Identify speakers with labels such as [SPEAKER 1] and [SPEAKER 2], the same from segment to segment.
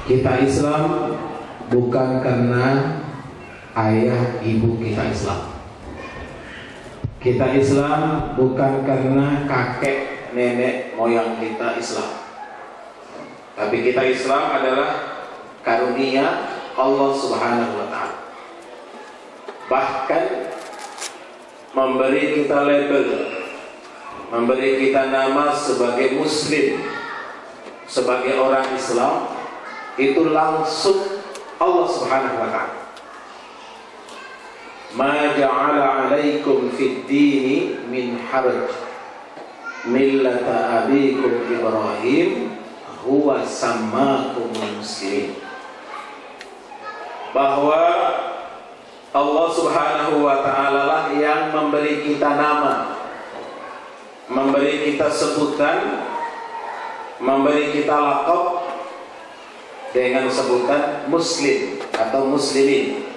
[SPEAKER 1] Kita Islam bukan karena ayah ibu kita Islam. Kita Islam bukan karena kakek nenek moyang kita Islam. Tapi kita Islam adalah karunia Allah Subhanahu wa ta'ala. Bahkan memberi kita label, memberi kita nama sebagai Muslim, sebagai orang Islam, itu langsung Allah Subhanahu wa ta'ala. Ma ja'ala 'alaikum fid dini min haraj millata abikum Ibrahim huwa sammakumul muslimin. Bahwa Allah Subhanahu wa ta'ala lah yang memberi kita nama, memberi kita sebutan, memberi kita laqab dengan sebutan Muslim atau Muslimin,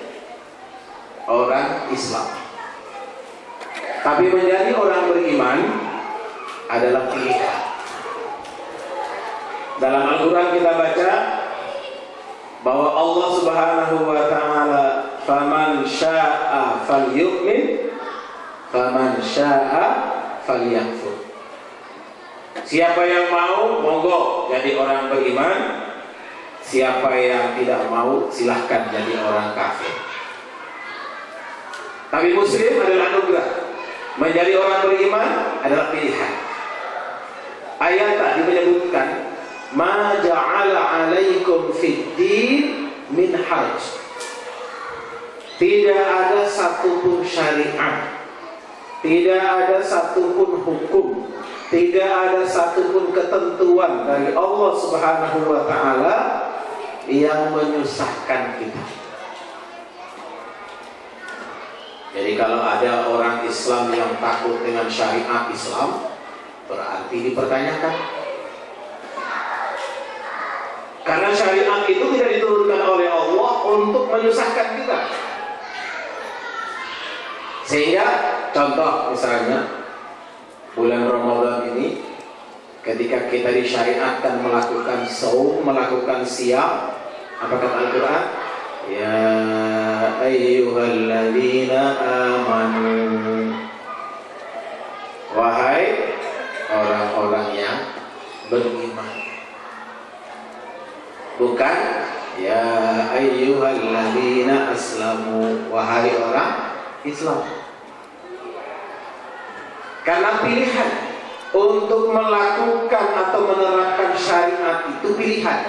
[SPEAKER 1] orang Islam. Tapi menjadi orang beriman adalah pilihan. Dalam Al-Quran kita baca bahwa Allah Subhanahu wa ta'ala, faman syaa falyu'min faman syaa falyakfur. Siapa yang mau, monggo jadi orang beriman. Siapa yang tidak mau, silahkan jadi orang kafir. Tapi Muslim adalah anugerah. Menjadi orang beriman adalah pilihan. Ayat tadi menyebutkan ma ja'ala 'alaikum fid din min haraj. Tidak ada satupun syariat, tidak ada satupun hukum, tidak ada satupun ketentuan dari Allah Subhanahu wa ta'ala yang menyusahkan kita. Jadi kalau ada orang Islam yang takut dengan syariat Islam, berarti dipertanyakan. Karena syariat itu tidak diturunkan oleh Allah untuk menyusahkan kita. Sehingga contoh misalnya bulan Ramadan ini, ketika kita disyariatkan melakukan saum, melakukan siam, apa kata Al-Quran? Ya ayyuhalladzina amanu, wahai orang-orang yang beriman. Bukan ya ayyuhalladzina aslamu, wahai orang Islam. Karena pilihan untuk melakukan atau menerapkan syariat itu pilihan.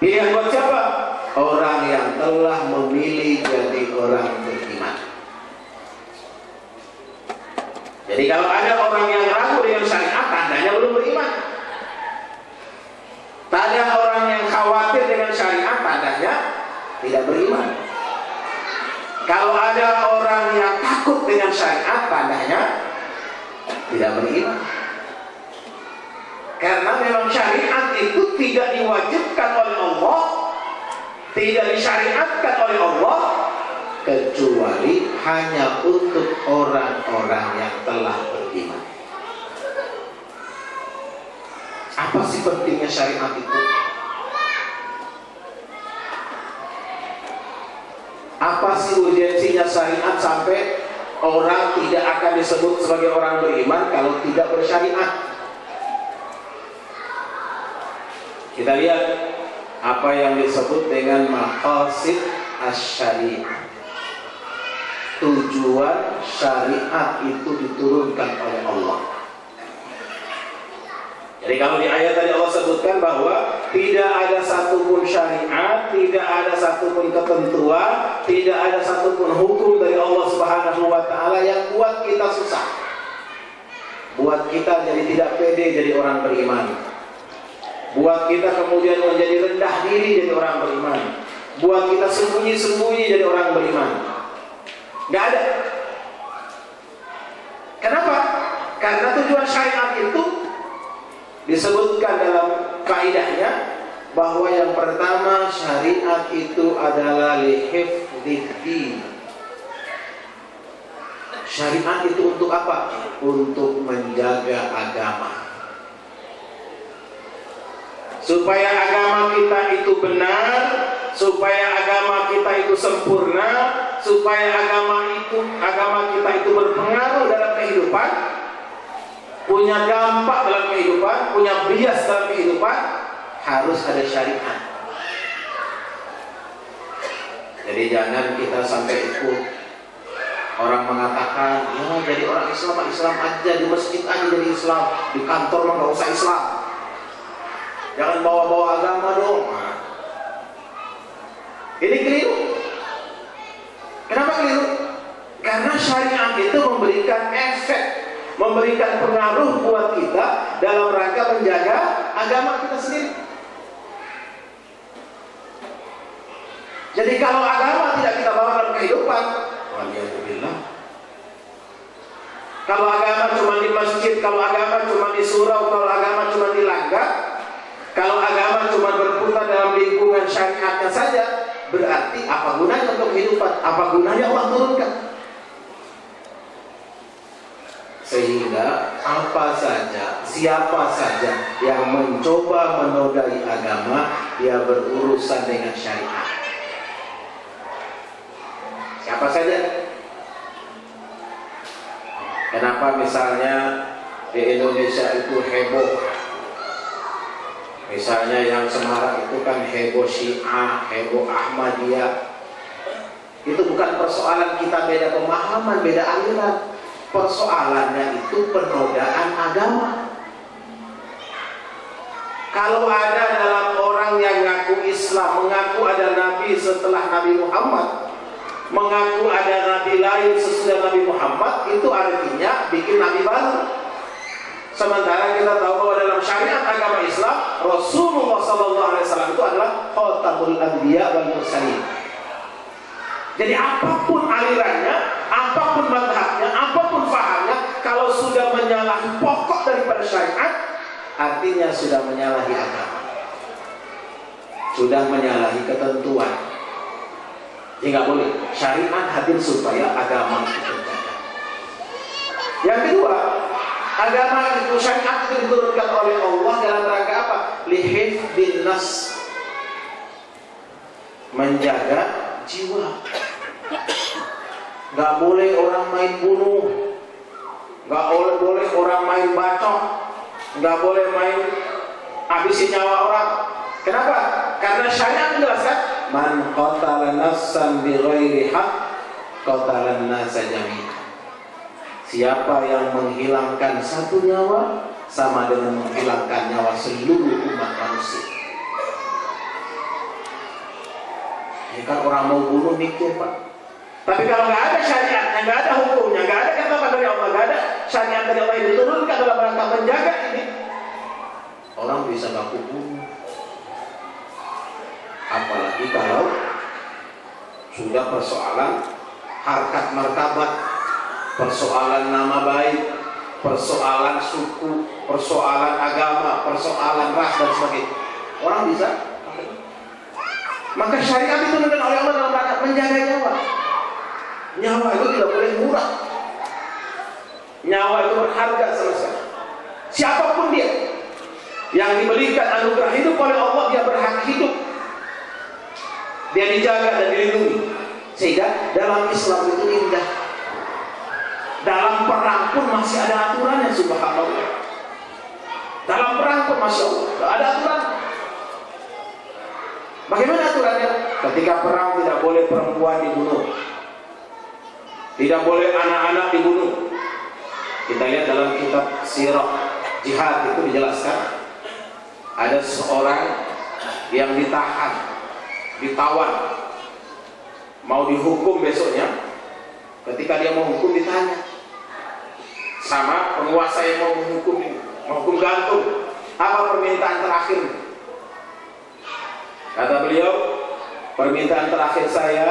[SPEAKER 1] Pilihan buat siapa? Orang yang telah memilih jadi orang beriman. Jadi kalau ada orang yang ragu dengan syariat, tandanya belum beriman. Tanda orang yang khawatir dengan syariat, tandanya tidak beriman. Kalau ada orang yang takut dengan syariat, tandanya tidak beriman. Karena memang syariat itu tidak diwajibkan oleh Allah, tidak disyariatkan oleh Allah, kecuali hanya untuk orang-orang yang telah beriman. Apa sih pentingnya syariat itu? Apa sih urgensinya syariat sampai orang tidak akan disebut sebagai orang beriman kalau tidak bersyariat? Kita lihat apa yang disebut dengan maqasid asy-syariah. Tujuan syariat itu diturunkan oleh Allah. Jadi kalau di ayat tadi Allah sebutkan bahwa tidak ada satupun syariat, tidak ada satupun ketentuan, tidak ada satupun hukum dari Allah Subhanahu wa ta'ala yang buat kita susah, buat kita jadi tidak pede jadi orang beriman, buat kita kemudian menjadi rendah diri jadi orang beriman, buat kita sembunyi-sembunyi jadi orang beriman. Gak ada. Kenapa? Karena tujuan syariat itu disebutkan dalam kaidahnya bahwa yang pertama, syariat itu adalah lihifdziddin. Syariat itu untuk apa? Untuk menjaga agama. supaya agama kita itu benar, supaya agama kita itu sempurna, supaya agama kita itu berpengaruh dalam kehidupan, punya dampak dalam kehidupan, punya bias dalam kehidupan, harus ada syariat. Jadi jangan kita sampai ikut orang mengatakan, ya jadi orang Islam aja, di masjid aja jadi Islam, di kantor mah nggak usah Islam, jangan bawa-bawa agama dong. Ini keliru. Kenapa keliru? Karena syariat itu memberikan efek, memberikan pengaruh buat kita dalam rangka menjaga agama kita sendiri. Jadi kalau agama tidak kita bawa dalam kehidupan, waliyadzubillah. Kalau agama cuma di masjid, kalau agama cuma di surau, kalau agama cuma di langgar, kalau agama cuma berputar dalam lingkungan syariatnya saja, berarti apa gunanya untuk kehidupan? Apa gunanya Allah turunkan? Sehingga apa saja, siapa saja yang mencoba menodai agama, dia berurusan dengan syariat. Siapa saja? Kenapa misalnya di Indonesia itu heboh? Misalnya yang Semarang itu kan heboh Syiah, heboh Ahmadiyah. Itu bukan persoalan kita beda pemahaman, beda aliran. Persoalannya itu penodaan agama. Kalau ada dalam orang yang mengaku Islam, mengaku ada Nabi setelah Nabi Muhammad, mengaku ada Nabi lain sesudah Nabi Muhammad, itu artinya bikin Nabi baru. Sementara kita tahu bahwa dalam syariat agama Islam, Rasulullah SAW itu adalah Khatamul Anbiya wal Mursalin. Jadi apapun alirannya, apapun mazhabnya, apapun fahamnya, kalau sudah menyalahi pokok daripada syariat, artinya sudah menyalahi agama, sudah menyalahi ketentuan. Jadi nggak boleh. Syariat hadir supaya agama itu terjaga. Yang kedua, agama itu, syariat itu diturunkan oleh Allah dalam rangka apa? Lihifdin nas, menjaga jiwa. Nggak boleh orang main bunuh, nggak boleh orang main bacok, nggak boleh main habisin nyawa orang. Kenapa? Karena syariat menjelaskan, man qatala nafsan bighairi haqq qatala an-nasa jami'an. Siapa yang menghilangkan satu nyawa sama dengan menghilangkan nyawa seluruh umat manusia. Ini kan orang mau bunuh mikir, Pak. Tapi kalau nggak ada syariatnya, nggak ada hukumnya, nggak ada kata dari Allah, nggak ada syariat dari Allah yang diturunkan dalam rangka menjaga ini, orang bisa baku bunuh. Apalagi kalau sudah persoalan harkat martabat, persoalan nama baik, persoalan suku, persoalan agama, persoalan ras dan sebagainya, orang bisa. Maka syariat diturunkan oleh Allah dalam rangka menjaga nyawa. Nyawa itu tidak boleh murah. Nyawa itu berharga sama sekali. Siapapun dia yang diberikan anugerah hidup oleh Allah, dia berhak hidup. Dia dijaga dan dilindungi. Sehingga dalam Islam itu indah. Dalam perang pun masih ada aturannya, subhanallah. Dalam perang pun masya Allah ada aturan. Bagaimana aturannya? Ketika perang tidak boleh perempuan dibunuh, tidak boleh anak-anak dibunuh. Kita lihat dalam kitab sirah jihad itu dijelaskan, ada seorang yang ditawan, mau dihukum besoknya. Ketika dia mau hukum, ditanya sama penguasa yang mau menghukum ini, menghukum gantung, apa permintaan terakhir? Kata beliau, permintaan terakhir saya,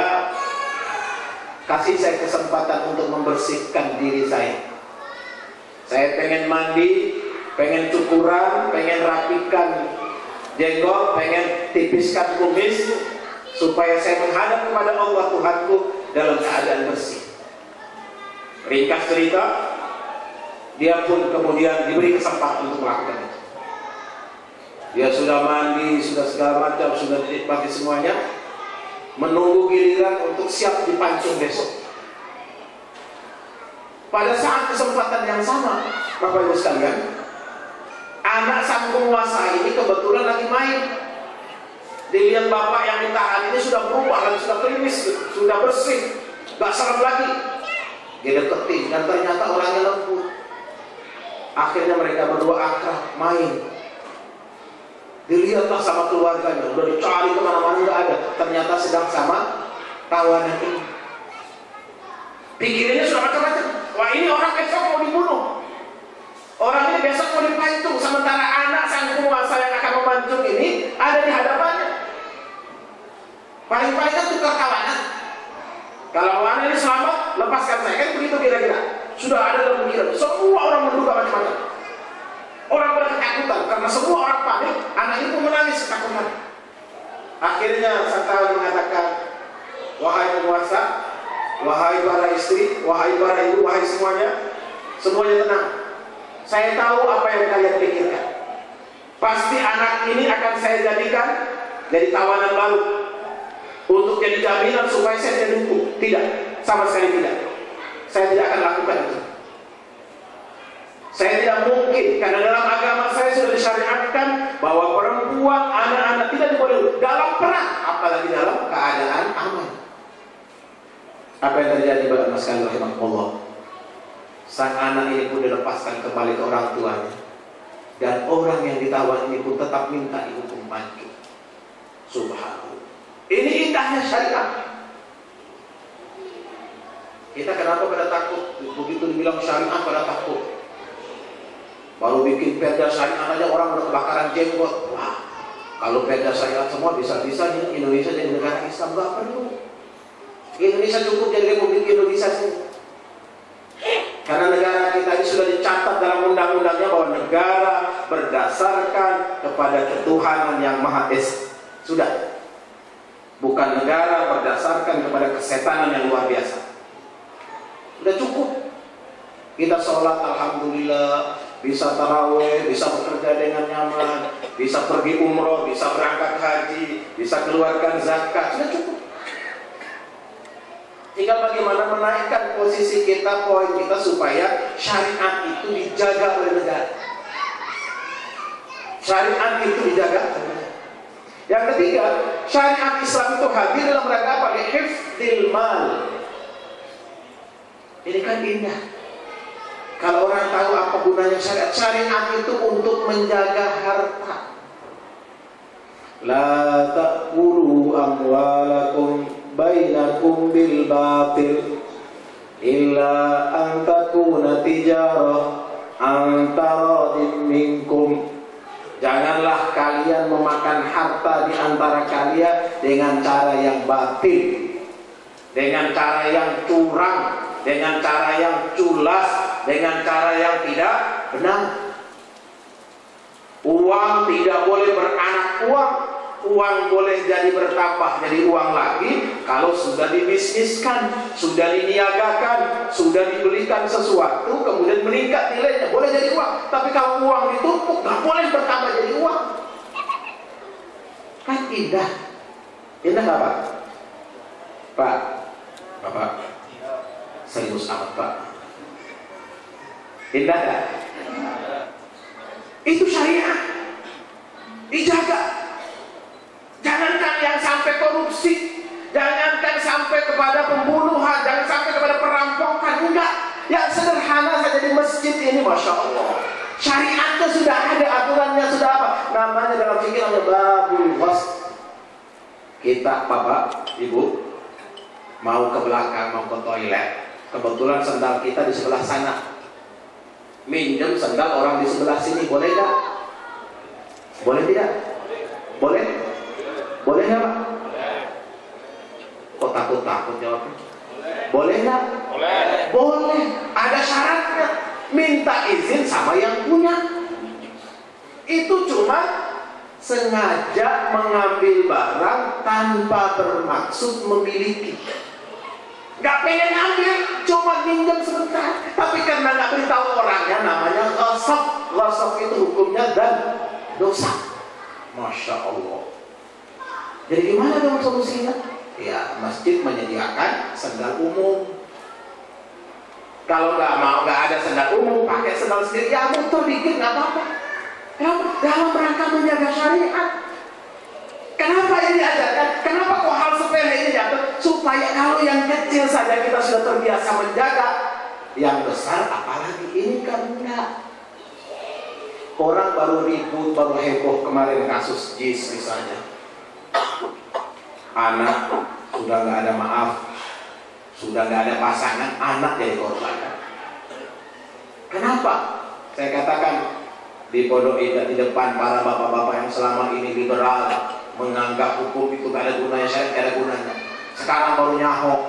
[SPEAKER 1] kasih saya kesempatan untuk membersihkan diri saya. Saya pengen mandi, pengen cukuran, pengen rapikan jenggot, pengen tipiskan kumis, supaya saya menghadap kepada Allah Tuhanku dalam keadaan bersih. Ringkas cerita, dia pun kemudian diberi kesempatan untuk melakukan itu. Dia sudah mandi, sudah segala macam, sudah dinikmati semuanya, menunggu giliran untuk siap dipancung besok. Pada saat kesempatan yang sama, Bapak Ibu sekalian, anak sang penguasa ini kebetulan lagi main. Dilihat bapak yang ditahan ini sudah berubah dan sudah klinis, sudah bersih, gak serem lagi. Dia deketin dan ternyata orangnya lembut. Akhirnya mereka berdua akrab, main. Dilihatlah sama keluarganya, udah dicari kemana-mana nggak ada. Ternyata sedang sama tawanan ini. Pikirannya sudah macam-macam. Wah, ini orang besok mau dibunuh. Orang ini besok mau dipancung. Sementara anak sang penguasa yang akan memancung ini ada di hadapannya. Paling-paling kan tukar kawanan. Kalau anak ini selamat, lepaskan saya. Kan begitu kira-kira. Sudah ada dalam pikiran. Semua orang menduga macam-macam. Orang pada ketakutan karena semua orang panik. Anak itu menangis ketakutan. Akhirnya sang tawanan mengatakan, wahai penguasa, wahai para istri, wahai para ibu, wahai semuanya tenang. Saya tahu apa yang kalian pikirkan. Pasti anak ini akan saya jadikan jadi tawanan baru untuk jadi jaminan supaya saya jadi hukum. Tidak, sama sekali tidak. Saya tidak akan lakukan itu. Saya tidak mungkin, karena dalam agama saya sudah disyariatkan bahwa perempuan, anak-anak tidak boleh dalam perang, apalagi dalam keadaan aman. Apa yang terjadi pada mas kalian rahimahullah? Sang anak ini pun dilepaskan kembali ke orang tuanya, dan orang yang ditawan ini pun tetap minta dihukum mati. Subhanallah. Ini indahnya syariat. Kita kenapa pada takut? Begitu dibilang syariat pada takut. Baru bikin perda syariat aja orang udah kebakaran jenggot. Wah, kalau perda syariat semua bisa-bisa Indonesia jadi negara Islam. Gak perlu. Indonesia cukup jadi Republik Indonesia sih. Karena negara kita ini sudah dicatat dalam undang-undangnya bahwa negara berdasarkan kepada ketuhanan yang Maha Esa. Sudah. Bukan negara berdasarkan kepada kesetanan yang luar biasa. Sudah cukup. Kita sholat alhamdulillah, bisa tarawih, bisa bekerja dengan nyaman, bisa pergi umroh, bisa berangkat haji, bisa keluarkan zakat, sudah cukup. Tinggal bagaimana menaikkan posisi kita, poin kita supaya syariat itu dijaga oleh negara. Syariat itu dijaga. Yang ketiga, syariat Islam itu hadir dalam rangka apa? Hifdzil mal. Ini kan indah. Kalau orang tahu apa gunanya syariat, syariat itu untuk menjaga harta. La ta'kulu amwalakum bainakum bil batil illa an takuna tijarah an taradin minkum. Janganlah kalian memakan harta di antara kalian dengan cara yang batil, dengan cara yang curang, dengan cara yang culas, dengan cara yang tidak benar. Uang tidak boleh beranak uang. Uang boleh jadi bertambah jadi uang lagi kalau sudah dibisniskan, sudah diniagakan, sudah dibelikan sesuatu kemudian meningkat nilainya, boleh jadi uang. Tapi kalau uang ditumpuk nggak boleh bertambah jadi uang. Kan indah. Indah nggak Pak? Pak, Bapak serius amat Pak. Indah nggak? Itu syariat. Dijaga. Jangankan yang sampai korupsi, jangankan sampai kepada pembunuhan, jangan sampai kepada perampokan, enggak. Yang sederhana saja di masjid ini, masya Allah. Syariatnya sudah ada, aturannya sudah apa? Namanya dalam fikih namanya babul wasl. Kita, Bapak, Ibu, mau ke belakang, mau ke toilet, kebetulan sendal kita di sebelah sana. Minjem sendal orang di sebelah sini, boleh nggak? Boleh tidak? Boleh? Boleh nggak Pak? Kok takut-takut jawabnya? Boleh nggak? Boleh. Boleh. Ada syaratnya. Minta izin sama yang punya. Itu cuma sengaja mengambil barang tanpa bermaksud memiliki. Nggak pengen ngambil, cuma minjem sebentar. Tapi karena nggak beritahu orangnya, namanya ghasab. Ghasab itu hukumnya dan dosa. Masya Allah. Jadi gimana dong solusinya? Ya, masjid menyediakan sendal umum. Kalau nggak ada sendal umum, pakai sendal sendiri. Ya muter dikit nggak apa-apa. Dalam rangka menjaga syariat. Kenapa ini diajarkan? Kenapa kok hal sepele ini diatur? Supaya kalau yang kecil saja kita sudah terbiasa menjaga, yang besar apalagi ini kan enggak. Orang baru ribut, baru heboh kemarin kasus JIS misalnya. Anak sudah nggak ada maaf, sudah nggak ada pasangan, anak jadi korban. Kenapa? Saya katakan di Pondok Indah di depan para bapak-bapak yang selama ini liberal, menganggap hukum itu gak ada gunanya, syariat gak ada gunanya. Sekarang baru nyahok.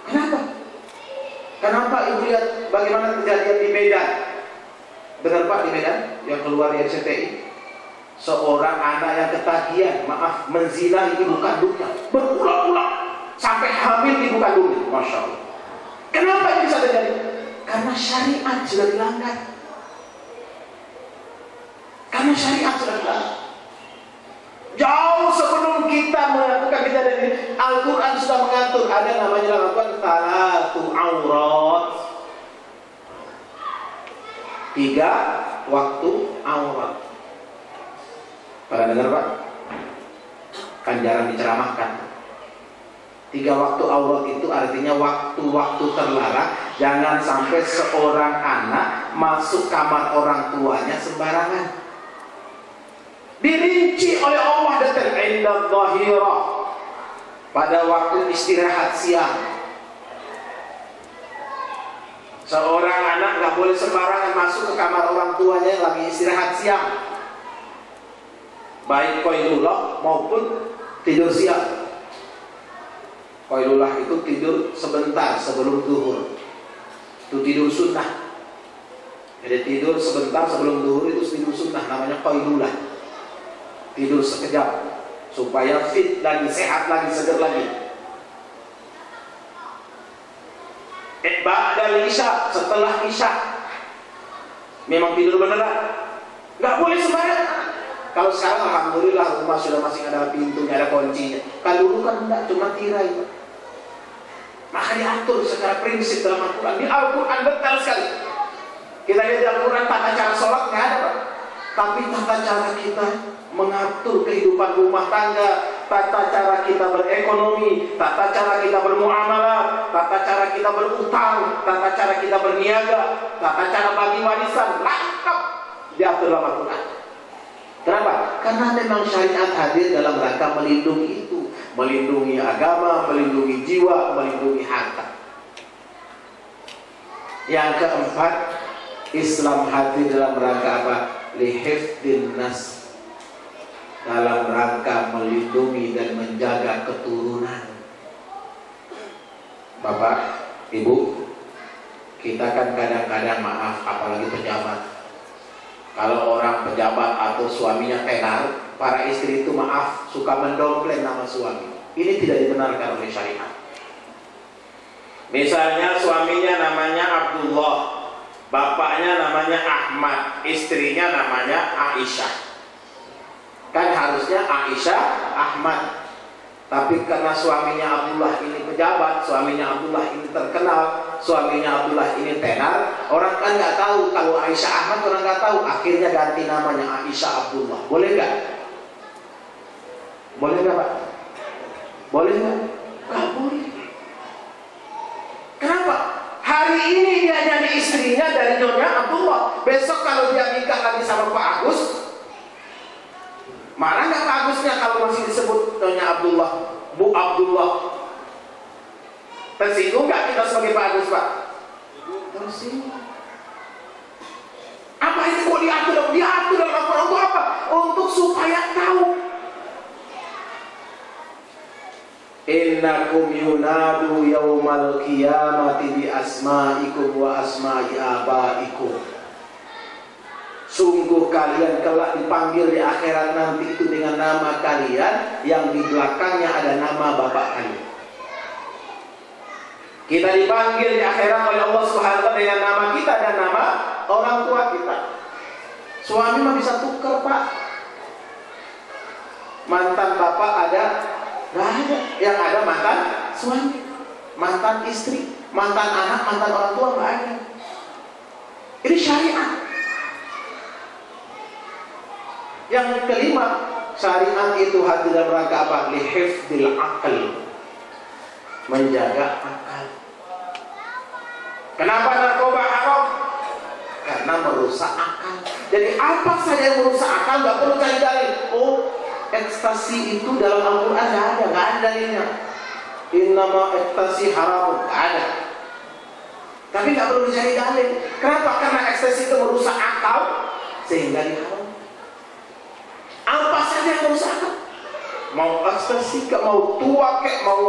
[SPEAKER 1] Kenapa? Kenapa ibu lihat bagaimana kejadian di Medan? Benar Pak, di Medan yang keluar dari RCTI, seorang anak yang ketagihan, menzinahi ibu kandungnya berulang-ulang sampai hamil ibu kandungnya. Masya Allah. Kenapa ini bisa terjadi? Karena syariat sudah dilanggar. Karena syariat sudah dilanggar. Jauh sebelum kita melakukan kejadian ini, Al-Quran sudah mengatur. Ada namanya dalam Al-Quran Talatu Aurat. 3 waktu aurat. Pada dengar Pak? Kan jarang diceramahkan. 3 waktu aurat itu artinya waktu-waktu terlarang. Jangan sampai seorang anak masuk kamar orang tuanya sembarangan. Dirinci oleh Allah detail. Inda dhahirah, pada waktu istirahat siang. Seorang anak gak boleh sembarangan masuk ke kamar orang tuanya yang lagi istirahat siang, baik qailullah maupun tidur siang. Qailullah itu tidur sebentar sebelum zuhur, itu tidur sunnah. Jadi tidur sebentar sebelum zuhur itu tidur sunnah, namanya qailullah. Tidur sekejap supaya fit lagi, sehat lagi, segar lagi. Ba'dal isya, setelah isya memang tidur beneran, nggak boleh sembarangan. Kalau sekarang alhamdulillah rumah sudah masih ada pintunya, ada kuncinya. Kalau dulu kan enggak, cuma tirai. Maka diatur secara prinsip dalam Al-Quran. Di Al-Quran detail sekali. Kita lihat di Al-Quran tata cara sholat nggak ada Pak, tapi tata cara kita mengatur kehidupan rumah tangga, tata cara kita berekonomi, tata cara kita bermuamalah, tata cara kita berutang, tata cara kita berniaga, tata cara bagi warisan, lengkap diatur dalam Al-Quran. Kenapa? Karena memang syariat hadir dalam rangka melindungi itu, melindungi agama, melindungi jiwa, melindungi harta. Yang keempat, Islam hadir dalam rangka apa? Lihifdin nas, dalam rangka melindungi dan menjaga keturunan. Bapak, Ibu, kita kan kadang-kadang maaf, apalagi pejabat. Kalau orang pejabat atau suaminya tenar, para istri itu maaf, suka mendompleng nama suami. Ini tidak dibenarkan oleh syariat. Misalnya suaminya namanya Abdullah, bapaknya namanya Ahmad, istrinya namanya Aisyah. Kan harusnya Aisyah Ahmad, tapi karena suaminya Abdullah ini pejabat, suaminya Abdullah ini terkenal, suaminya Abdullah ini tenar, orang kan nggak tahu. Kalau Aisyah Ahmad orang nggak tahu, akhirnya ganti namanya Aisyah Abdullah. Boleh nggak? Boleh nggak Pak? Boleh nggak? Nggak boleh. Kenapa? Hari ini dia jadi istrinya dari Nyonya Abdullah, besok kalau dia nikah lagi sama Pak Agus, marah nggak Pak Agusnya kalau masih disebut Nyonya Abdullah, Bu Abdullah? Tersinggung nggak kita sebagai Pak Agus Pak? Tersinggung. Apa ini kok diatur? Diatur dalam Al-Quran untuk apa? Untuk supaya tahu. Innakum yunadu yaumal qiyamati bi asma'ikum wa asma'i abaikum. Sungguh kalian kelak dipanggil di akhirat nanti itu dengan nama kalian yang di belakangnya ada nama bapak kalian. Kita dipanggil di akhirat oleh Allah Subhanahu wa taala dengan nama kita dan nama orang tua kita. Suami mah bisa tuker, Pak. Mantan bapak ada? Nggak ada. Yang ada mantan suami, mantan istri, mantan anak, mantan orang tua, nggak ada. Ini syariat. Yang kelima, syariat itu hadir dalam rangka apa? Lihifdil aql, menjaga akal. Kenapa narkoba haram? Karena merusak akal. Jadi apa saja yang merusak akal nggak perlu cari dalil. Oh, ekstasi itu dalam Al-Quran nggak ada dalilnya. Innama ekstasi haram, nggak ada. Tapi nggak perlu dicari dalil. Kenapa? Karena ekstasi itu merusak akal sehingga diharam. Apa saja yang merusak akal? Mau ekstasi, mau tua, mau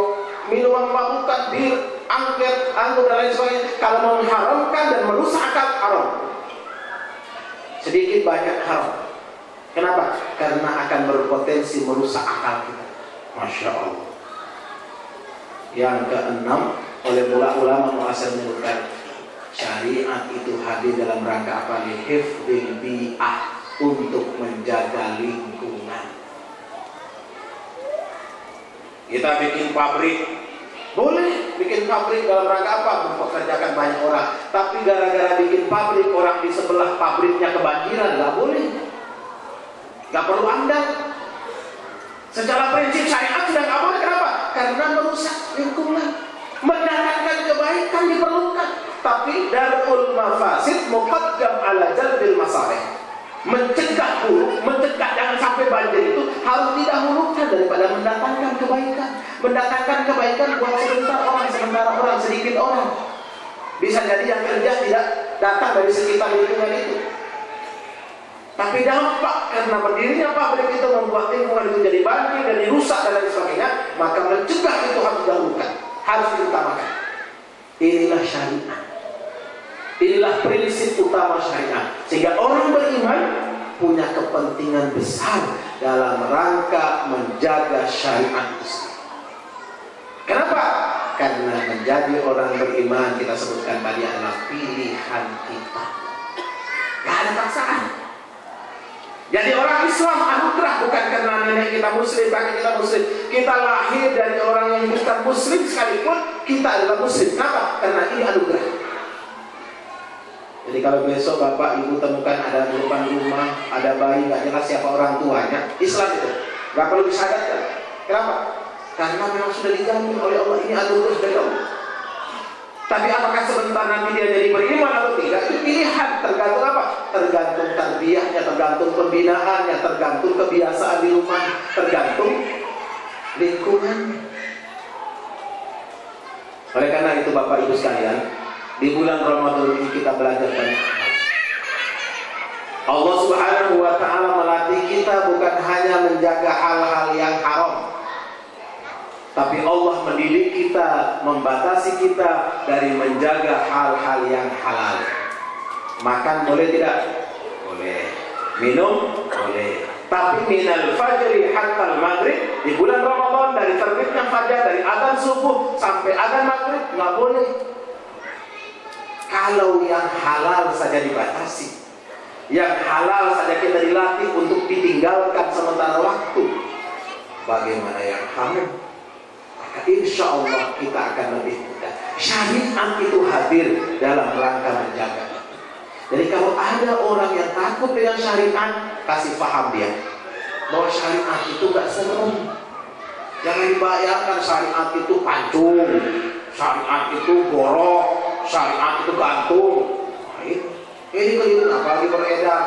[SPEAKER 1] minuman mabukan, bir, angker, anggur dan lain sebagainya. Kalau mau mengharamkan dan merusak akal, haram. Sedikit banyak haram. Kenapa? Karena akan berpotensi merusak akal kita. Masya Allah. Yang keenam, oleh ulama muasir menyebutkan syariat itu hadir dalam rangka apa? Hifdzil bi'ah, untuk menjaga lingkungan. Kita bikin pabrik, boleh bikin pabrik dalam rangka apa? Mempekerjakan banyak orang. Tapi gara-gara bikin pabrik, orang di sebelah pabriknya kebanjiran, nggak boleh. Nggak perlu andal. Secara prinsip syariat sudah nggak boleh. Kenapa? Karena merusak lingkungan. Mendatangkan kebaikan diperlukan, tapi darul mafasid muqaddam ala jalbil masalih. Mencegah buruk, mencegah jangan sampai banjir itu harus didahulukan daripada mendatangkan kebaikan. Mendatangkan kebaikan buat sebentar orang, sementara orang, sedikit orang. Bisa jadi yang kerja tidak datang dari sekitar lingkungan itu. Tapi dampak karena berdirinya pabrik itu membuat lingkungan itu jadi banjir dan dirusak dan lain sebagainya, maka mencegah itu harus didahulukan, harus diutamakan. Inilah syariat. Inilah prinsip utama syariat. Sehingga orang beriman punya kepentingan besar dalam rangka menjaga syariat Islam. Kenapa? Karena menjadi orang beriman, kita sebutkan tadi, adalah pilihan kita. Gak ada paksaan. Jadi orang Islam anugerah, bukan karena nenek kita muslim, kakek kita muslim. Kita lahir dari orang yang bukan muslim sekalipun, kita adalah muslim. Kenapa? Karena ini anugerah. Jadi kalau besok bapak ibu temukan ada di depan rumah, ada bayi nggak jelas siapa orang tuanya, Islam itu nggak perlu disyaratkan. Kenapa? Karena memang sudah dijamin oleh Allah, ini anugerah dari Allah. Tapi apakah sebentar nanti dia jadi beriman atau tidak, itu pilihan. Tergantung apa? Tergantung tarbiyahnya, tergantung pembinaannya, tergantung kebiasaan di rumah, tergantung lingkungannya. Oleh karena itu bapak ibu sekalian, di bulan Ramadan ini kita belajar banyak hal. Allah Subhanahu wa ta'ala melatih kita bukan hanya menjaga hal-hal yang haram, tapi Allah mendidik kita, membatasi kita dari menjaga hal-hal yang halal. Makan boleh tidak? Boleh. Minum? Boleh. Tapi minal fajri hatta maghrib, di bulan Ramadan dari terbitnya fajar, dari adzan subuh sampai adzan maghrib, nggak boleh. Kalau yang halal saja dibatasi, yang halal saja kita dilatih untuk ditinggalkan sementara waktu, bagaimana yang haram? Maka insya Allah kita akan lebih mudah. Syariat itu hadir dalam rangka menjaga. Jadi kalau ada orang yang takut dengan syariat, kasih paham dia bahwa syariat itu gak serem. Jangan dibayangkan syariat itu pancung, syariat itu borok, syariat itu gantung. Nah, ini keliru, apalagi beredar.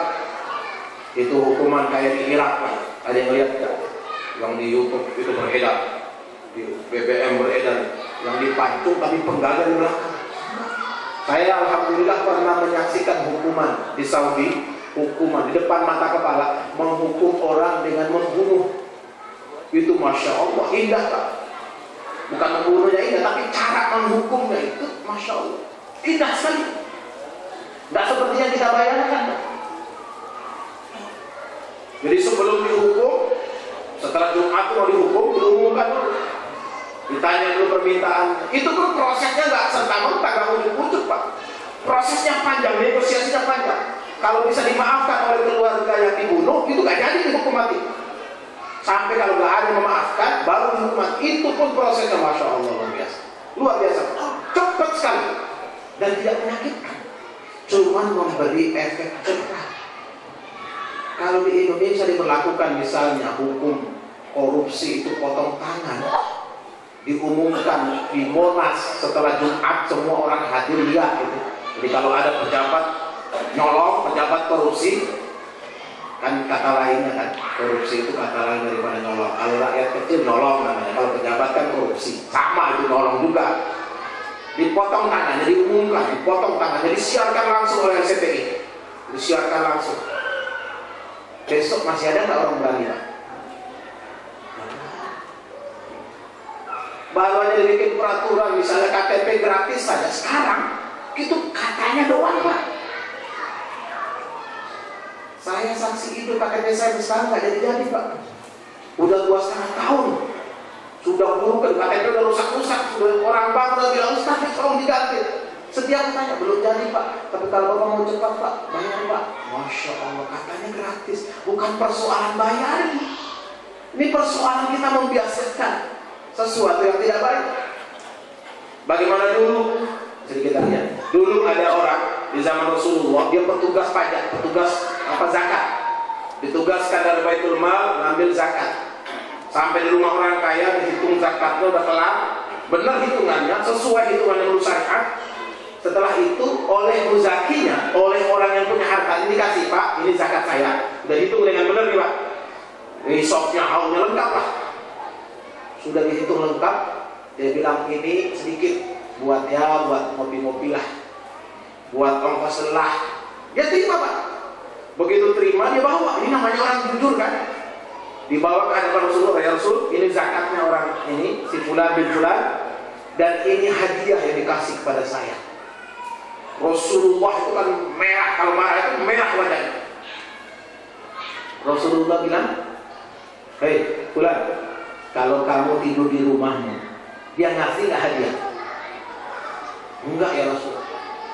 [SPEAKER 1] Itu hukuman kayak di Irak, ada yang lihat gak? Yang di YouTube itu beredar, di BBM beredar, yang dipancung tapi penggagal di belakang. Saya alhamdulillah pernah menyaksikan hukuman di Saudi, hukuman di depan mata kepala, menghukum orang dengan membunuh. Itu masya Allah indah Pak. Bukan membunuhnya indah, tapi cara menghukumnya itu masya Allah indah sekali. Tidak seperti yang kita bayangkan. Jadi sebelum dihukum, setelah Jumat mau dihukum, diumumkan dulu, ditanya dulu permintaan. Itu pun prosesnya nggak serta-merta, nggak ujuk-ujuk Pak. Prosesnya panjang, negosiasinya panjang. Kalau bisa dimaafkan oleh keluarga yang dibunuh, itu gak jadi dihukum mati. Sampai kalau gak ada yang memaafkan, baru dihukum mati. Itu pun prosesnya Masya Allah luar biasa. Luar biasa, cepat sekali dan tidak menyakitkan, cuman memberi efek jerah. Kalau di Indonesia diberlakukan misalnya hukum korupsi itu potong tangan, diumumkan di Monas setelah Jumat, semua orang hadir lihat gitu. Jadi kalau ada pejabat nyolong, pejabat korupsi, kan kata lainnya kan, korupsi itu kata lain daripada nyolong. Kalau rakyat kecil nyolong namanya, kalau pejabat kan korupsi, sama itu nyolong juga. Dipotong tangannya, diumumkan, dipotong tangannya, disiarkan langsung oleh RCTI, disiarkan langsung. Besok masih ada nggak orang berani Pak? Baru aja dibikin peraturan misalnya KTP gratis saja sekarang, itu katanya doang Pak. Saya saksi hidup KTP saya sekarang nggak jadi Pak. Udah 2,5 tahun, sudah buruk kan, KTP udah rusak-rusak, sudah orang bank udah bilang Ustaz tolong diganti. Setiap tanya belum jadi Pak, tapi kalau Bapak mau cepat Pak, bayar Pak. Masya Allah, katanya gratis, bukan persoalan bayar. Ini persoalan kita membiasakan sesuatu yang tidak baik. Bagaimana dulu? Sedikit lihat. Dulu ada orang di zaman Rasulullah, dia petugas pajak, petugas zakat. Ditugaskan dari Baitul Mal ngambil zakat. Sampai di rumah orang kaya dihitung zakatnya udah kelar, benar hitungannya, sesuai hitungan yang menurut syariat. Setelah itu oleh muzakinya, oleh orang yang punya harta ini dikasih Pak, ini zakat saya. Udah hitung dengan benar nih Pak. Risopnya, haulnya lengkap Pak. Sudah dihitung lengkap, dia bilang ini sedikit buat ya, buat ngopi-ngopi lah, buat ongkos lelah. Dia terima Pak. Begitu terima dia bawa, ini namanya orang jujur kan. Dibawa ke hadapan Rasulullah, ya Rasul, ini zakatnya orang ini, si fulan bin fulan, dan ini hadiah yang dikasih kepada saya. Rasulullah itu kan merah, kalau marah itu merah wajahnya. Rasulullah bilang, hei fulan, kalau kamu tidur di rumahmu, dia ngasih nggak hadiah? Enggak ya Rasul.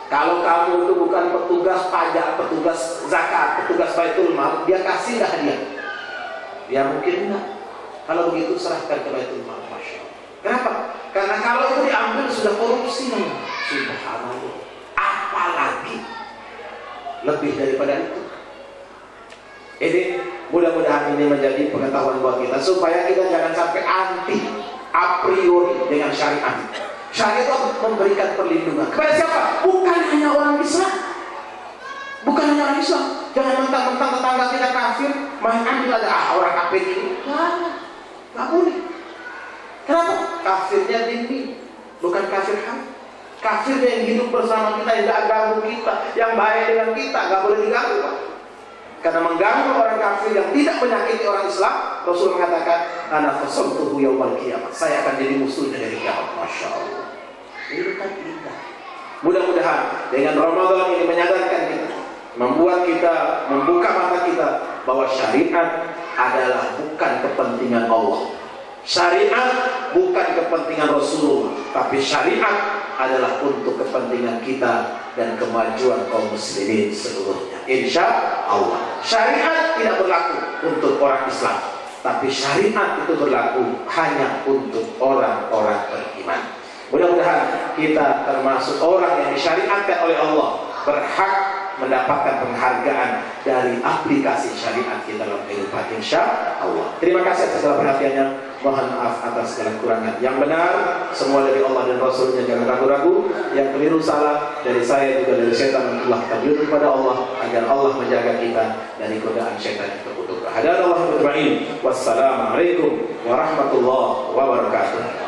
[SPEAKER 1] Kalau kamu itu bukan petugas pajak, petugas zakat, petugas Baitul Mal, dia kasih nggak hadiah? Ya mungkin enggak. Kalau begitu serahkan ke Baitul Mal. Masya Allah. Kenapa? Karena kalau itu diambil sudah korupsi. Subhanallah. Apalagi lebih daripada itu. Ini mudah-mudahan ini menjadi pengetahuan buat kita supaya kita jangan sampai anti a priori dengan syariat. Syariat itu memberikan perlindungan kepada siapa? Bukan hanya orang Islam. Bukan hanya orang Islam. Jangan mentang-mentang tetangga kita kafir, main ambil aja orang kafir ini. Nggak boleh. Kenapa? Kafirnya dini, bukan kafir ham. Kafir yang hidup bersama kita, yang tidak ganggu kita, yang baik dengan kita, nggak boleh diganggu Pak. Karena mengganggu orang kafir yang tidak menyakiti orang Islam, Rasul mengatakan, ana fasamtuhu yaumal qiyamah. Saya akan jadi musuhnya dari kiamat. Masya Allah. Ini kan kita. Mudah-mudahan dengan Ramadan ini menyadarkan kita, membuat kita membuka mata kita bahwa syariat adalah bukan kepentingan Allah. Syariat bukan kepentingan Rasulullah, tapi syariat adalah untuk kepentingan kita dan kemajuan kaum muslimin seluruhnya. Insya Allah. Syariat tidak berlaku untuk orang Islam, tapi syariat itu berlaku hanya untuk orang-orang beriman. Mudah-mudahan kita termasuk orang yang disyariatkan oleh Allah, berhak mendapatkan penghargaan dari aplikasi syariat kita dalam kehidupan insya Allah. Terima kasih atas segala perhatiannya. Mohon maaf atas segala kekurangan. Yang benar semua dari Allah dan Rasulnya, jangan ragu-ragu. Yang keliru salah dari saya juga dari setan, Allah tajud kepada Allah agar Allah menjaga kita dari godaan setan yang terkutuk. Hadanallahu wa ta'ala. Wassalamualaikum warahmatullahi wabarakatuh.